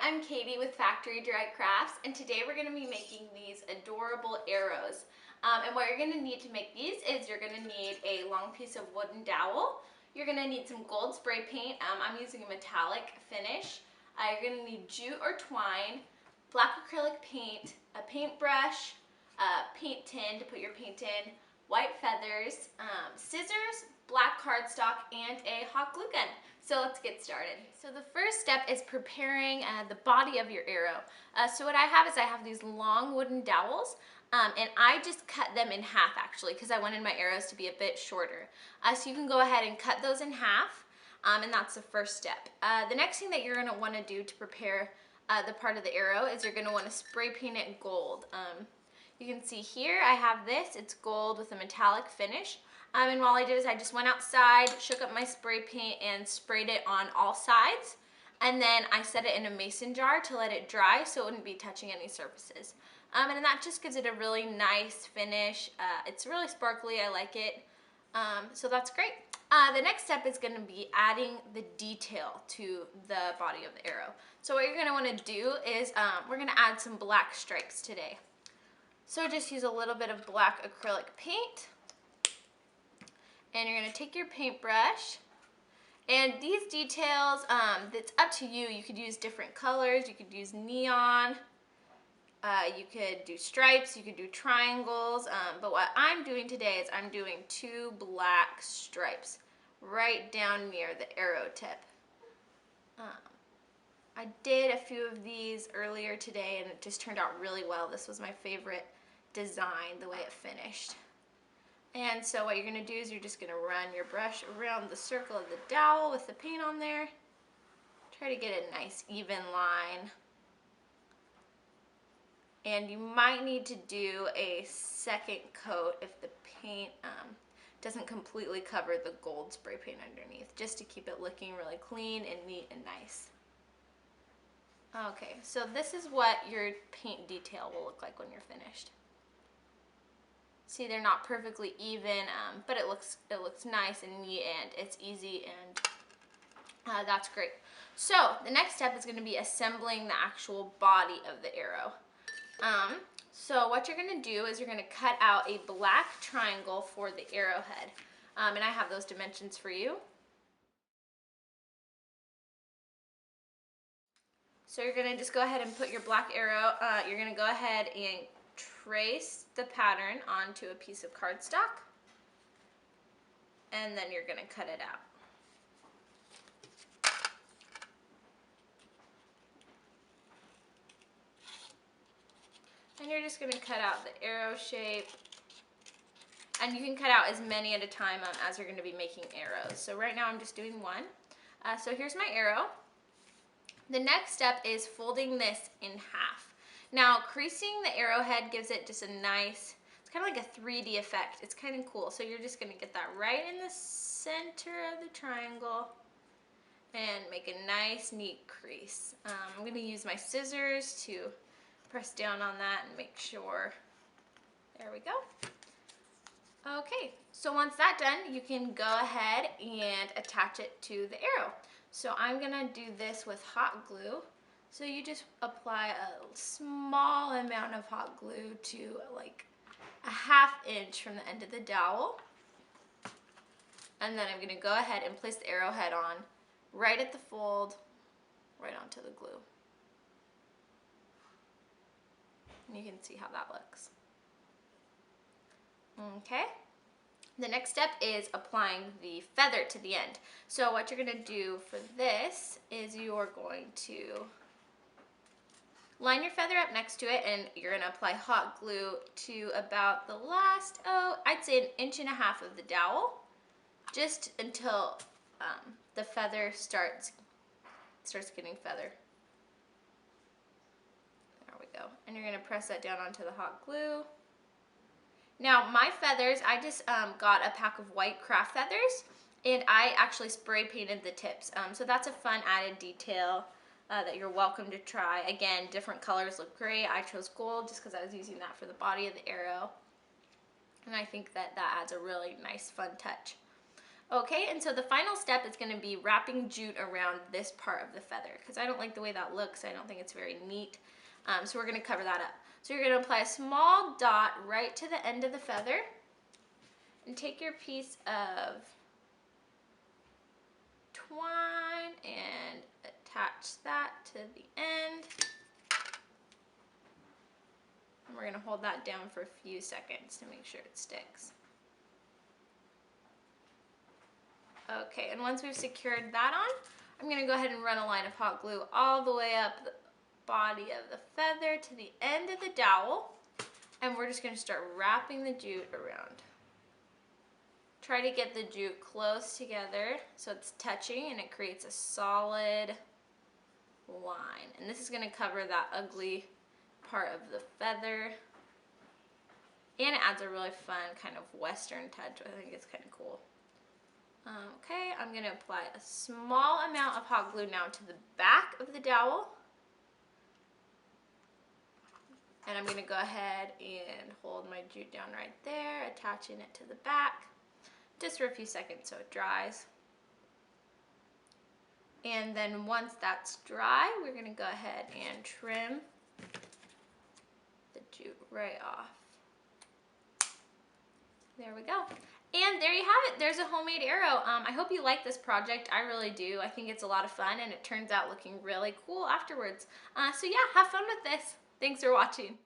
I'm Katie with Factory Dry Crafts, and today we're going to be making these adorable arrows. And what you're going to need to make these is you're going to need a long piece of wooden dowel. You're going to need some gold spray paint. I'm using a metallic finish. You're going to need jute or twine, black acrylic paint, a paintbrush, a paint tin to put your paint in, white feathers, scissors, black cardstock, and a hot glue gun. So let's get started. So the first step is preparing the body of your arrow. So what I have these long wooden dowels, and I just cut them in half actually because I wanted my arrows to be a bit shorter. So you can go ahead and cut those in half, and that's the first step. The next thing that you're going to want to do to prepare the part of the arrow is you're going to want to spray paint it gold. You can see here I have this, it's gold with a metallic finish. And while I did is I just went outside, shook up my spray paint and sprayed it on all sides. And then I set it in a mason jar to let it dry so it wouldn't be touching any surfaces. And that just gives it a really nice finish. It's really sparkly, I like it. So that's great. The next step is going to be adding the detail to the body of the arrow. So what you're going to want to do is we're going to add some black stripes today. So just use a little bit of black acrylic paint. And you're going to take your paintbrush, and these details, it's up to you. You could use different colors, you could use neon, you could do stripes, you could do triangles, but what I'm doing today is I'm doing 2 black stripes right down near the arrow tip. I did a few of these earlier today and it just turned out really well. This was my favorite design, the way it finished. And so what you're going to do is you're just going to run your brush around the circle of the dowel with the paint on there. Try to get a nice even line. And you might need to do a second coat if the paint doesn't completely cover the gold spray paint underneath, just to keep it looking really clean and neat and nice. Okay, so this is what your paint detail will look like when you're finished. See, they're not perfectly even, but it looks nice and neat and it's easy, and that's great. So the next step is going to be assembling the actual body of the arrow. So what you're going to do is you're going to cut out a black triangle for the arrowhead, and I have those dimensions for you. So you're going to just go ahead and put your black arrow, you're going to go ahead and trace the pattern onto a piece of cardstock, and then you're going to cut it out. And you're just going to cut out the arrow shape, and you can cut out as many at a time as you're going to be making arrows. So right now I'm just doing one. So here's my arrow. The next step is folding this in half. Now, creasing the arrowhead gives it just a nice, it's kind of like a 3D effect. It's kind of cool. So you're just going to get that right in the center of the triangle and make a nice, neat crease. I'm going to use my scissors to press down on that and make sure. There we go. Okay, so once that's done, you can go ahead and attach it to the arrow. So I'm going to do this with hot glue. So you just apply a small amount of hot glue to like a ½ inch from the end of the dowel. And then I'm going to go ahead and place the arrowhead on right at the fold, right onto the glue. And you can see how that looks. Okay. The next step is applying the feather to the end. So what you're going to do for this is you're going to line your feather up next to it, and you're going to apply hot glue to about the last, I'd say 1.5 inches of the dowel, just until the feather starts getting feather. There we go. And you're going to press that down onto the hot glue. Now my feathers, I just got a pack of white craft feathers, and I actually spray painted the tips. So that's a fun added detail that you're welcome to try. Again, different colors look great. I chose gold just because I was using that for the body of the arrow. And I think that that adds a really nice, fun touch. Okay, and so the final step is going to be wrapping jute around this part of the feather because I don't like the way that looks. I don't think it's very neat. So we're going to cover that up. So you're going to apply a small dot right to the end of the feather and take your piece of twine and attach that to the end. And we're going to hold that down for a few seconds to make sure it sticks. Okay, and once we've secured that on, I'm going to go ahead and run a line of hot glue all the way up the body of the feather to the end of the dowel, and we're just going to start wrapping the jute around. Try to get the jute close together so it's touching and it creates a solid line. And this is going to cover that ugly part of the feather, and it adds a really fun kind of western touch. I think it's kind of cool. Okay, I'm going to apply a small amount of hot glue now to the back of the dowel. And I'm going to go ahead and hold my jute down right there, attaching it to the back, just for a few seconds so it dries. And then once that's dry, we're going to go ahead and trim the jute right off. There we go. And there you have it. There's a homemade arrow. I hope you like this project. I really do. I think it's a lot of fun and it turns out looking really cool afterwards. So yeah, have fun with this. Thanks for watching.